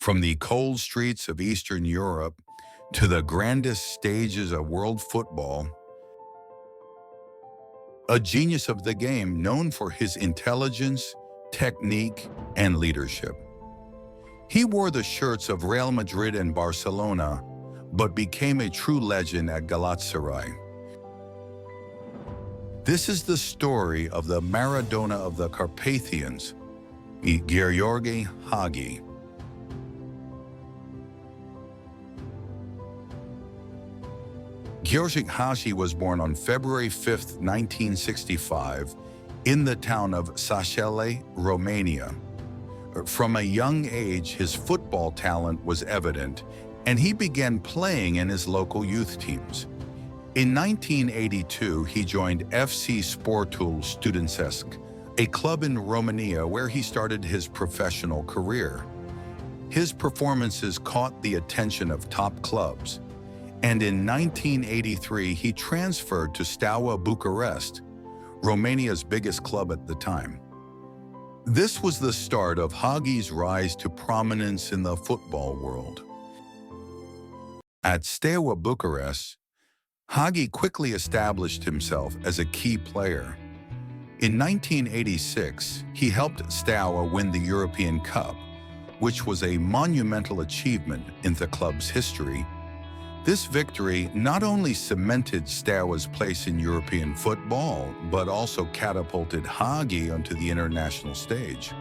From the cold streets of Eastern Europe to the grandest stages of world football, a genius of the game known for his intelligence, technique, and leadership. He wore the shirts of Real Madrid and Barcelona, but became a true legend at Galatasaray. This is the story of the Maradona of the Carpathians, Gheorghe Hagi. Gheorghe Hagi was born on February 5, 1965, in the town of Sășele, Romania. From a young age, his football talent was evident, and he began playing in his local youth teams. In 1982, he joined FC Sportul Studențesc, a club in Romania where he started his professional career. His performances caught the attention of top clubs, and in 1983 he transferred to Steaua Bucharest, Romania's biggest club at the time. This was the start of Hagi's rise to prominence in the football world. At Steaua Bucharest, Hagi quickly established himself as a key player. In 1986, he helped Steaua win the European Cup, which was a monumental achievement in the club's history. This victory not only cemented Steaua's place in European football, but also catapulted Hagi onto the international stage.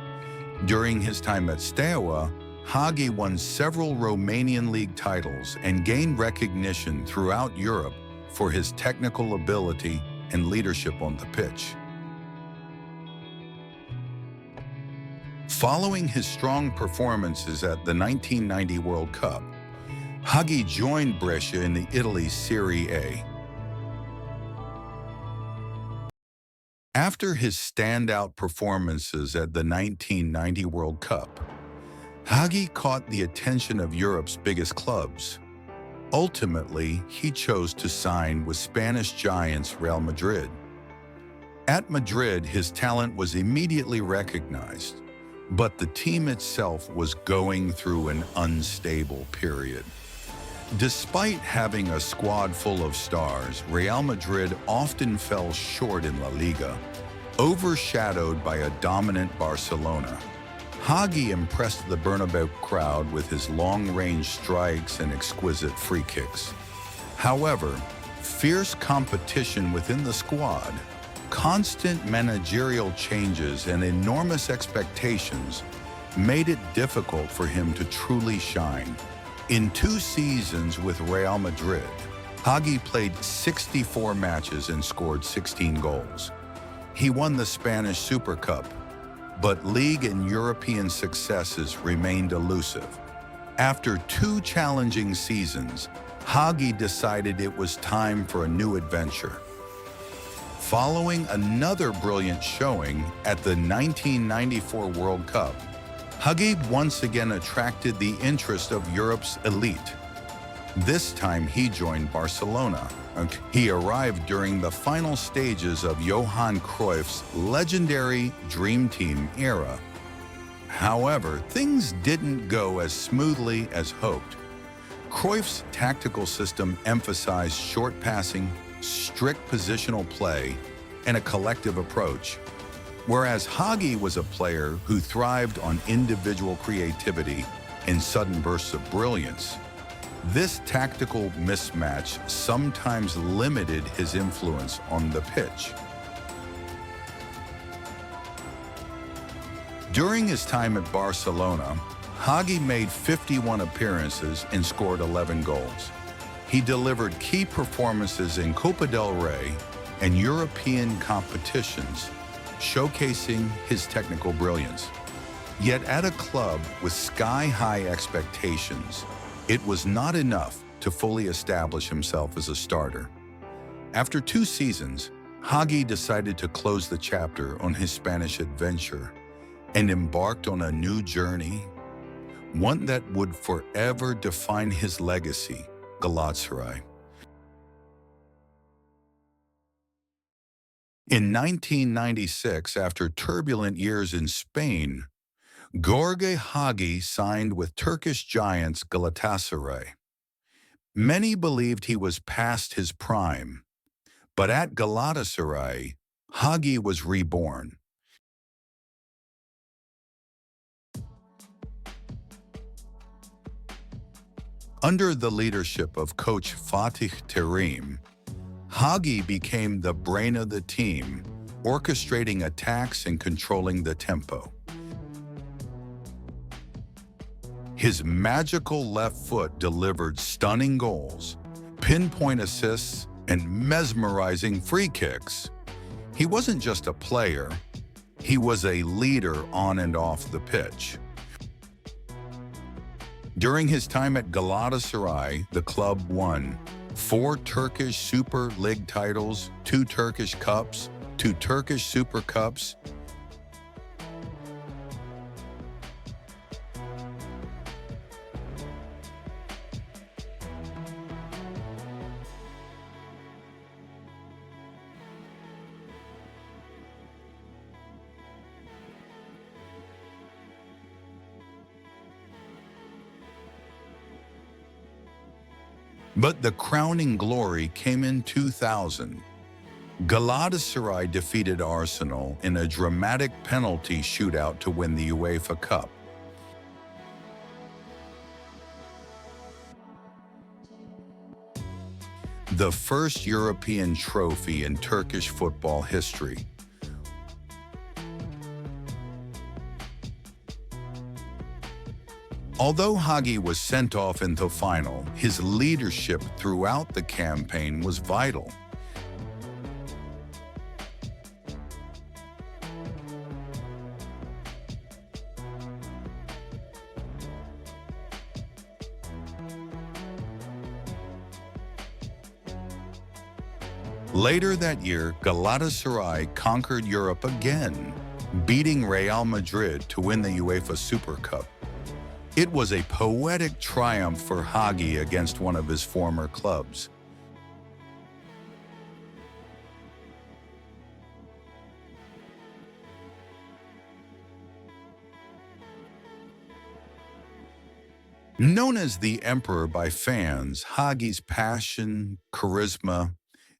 During his time at Steaua, Hagi won several Romanian league titles and gained recognition throughout Europe for his technical ability and leadership on the pitch. Following his strong performances at the 1990 World Cup, Hagi joined Brescia in the Italy Serie A. After his standout performances at the 1990 World Cup, Hagi caught the attention of Europe's biggest clubs. Ultimately, he chose to sign with Spanish giants Real Madrid. At Madrid, his talent was immediately recognized, but the team itself was going through an unstable period. Despite having a squad full of stars, Real Madrid often fell short in La Liga, overshadowed by a dominant Barcelona. Hagi impressed the Bernabeu crowd with his long-range strikes and exquisite free kicks. However, fierce competition within the squad, constant managerial changes, and enormous expectations made it difficult for him to truly shine. In 2 seasons with Real Madrid, Hagi played 64 matches and scored 16 goals. He won the Spanish Super Cup, but league and European successes remained elusive. After 2 challenging seasons, Hagi decided it was time for a new adventure. Following another brilliant showing at the 1994 World Cup, Hagi once again attracted the interest of Europe's elite. This time he joined Barcelona. He arrived during the final stages of Johan Cruyff's legendary Dream Team era. However, things didn't go as smoothly as hoped. Cruyff's tactical system emphasized short passing, strict positional play, and a collective approach, whereas Hagi was a player who thrived on individual creativity and sudden bursts of brilliance. This tactical mismatch sometimes limited his influence on the pitch. During his time at Barcelona, Hagi made 51 appearances and scored 11 goals. He delivered key performances in Copa del Rey and European competitions, showcasing his technical brilliance. Yet at a club with sky-high expectations, it was not enough to fully establish himself as a starter. After 2 seasons, Hagi decided to close the chapter on his Spanish adventure and embarked on a new journey, one that would forever define his legacy, Galatasaray. In 1996, after turbulent years in Spain, Gheorghe Hagi signed with Turkish giants Galatasaray. Many believed he was past his prime, but at Galatasaray, Hagi was reborn. Under the leadership of coach Fatih Terim, Hagi became the brain of the team, orchestrating attacks and controlling the tempo. His magical left foot delivered stunning goals, pinpoint assists, and mesmerizing free kicks. He wasn't just a player, he was a leader on and off the pitch. During his time at Galatasaray, the club won 4 Turkish Super League titles, 2 Turkish Cups, 2 Turkish Super Cups. But the crowning glory came in 2000. Galatasaray defeated Arsenal in a dramatic penalty shootout to win the UEFA Cup. The first European trophy in Turkish football history. Although Hagi was sent off in the final, his leadership throughout the campaign was vital. Later that year, Galatasaray conquered Europe again, beating Real Madrid to win the UEFA Super Cup. It was a poetic triumph for Hagi against one of his former clubs. Known as the Emperor by fans, Hagi's passion, charisma,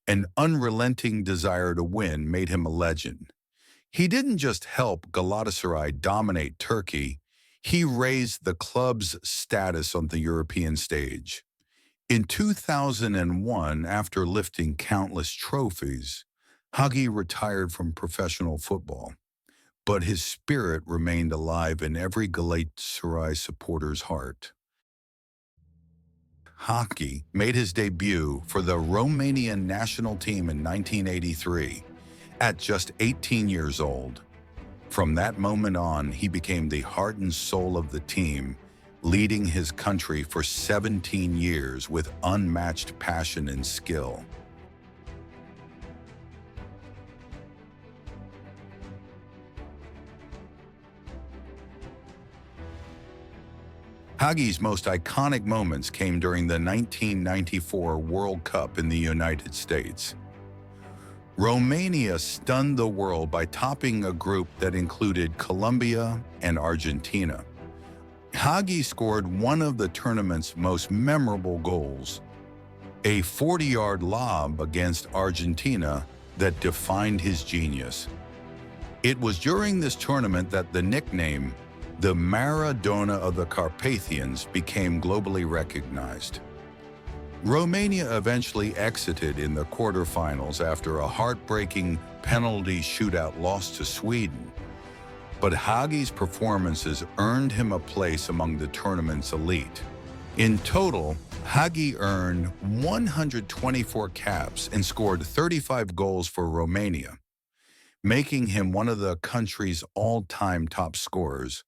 and unrelenting desire to win made him a legend. He didn't just help Galatasaray dominate Turkey, he raised the club's status on the European stage. In 2001, after lifting countless trophies, Hagi retired from professional football, but his spirit remained alive in every Galatasaray supporter's heart. Hagi made his debut for the Romanian national team in 1983, at just 18 years old. From that moment on, he became the heart and soul of the team, leading his country for 17 years with unmatched passion and skill. Hagi's most iconic moments came during the 1994 World Cup in the United States. Romania stunned the world by topping a group that included Colombia and Argentina. Hagi scored one of the tournament's most memorable goals, a 40-yard lob against Argentina that defined his genius. It was during this tournament that the nickname, the Maradona of the Carpathians, became globally recognized. Romania eventually exited in the quarterfinals after a heartbreaking penalty shootout loss to Sweden. But Hagi's performances earned him a place among the tournament's elite. In total, Hagi earned 124 caps and scored 35 goals for Romania, making him one of the country's all-time top scorers.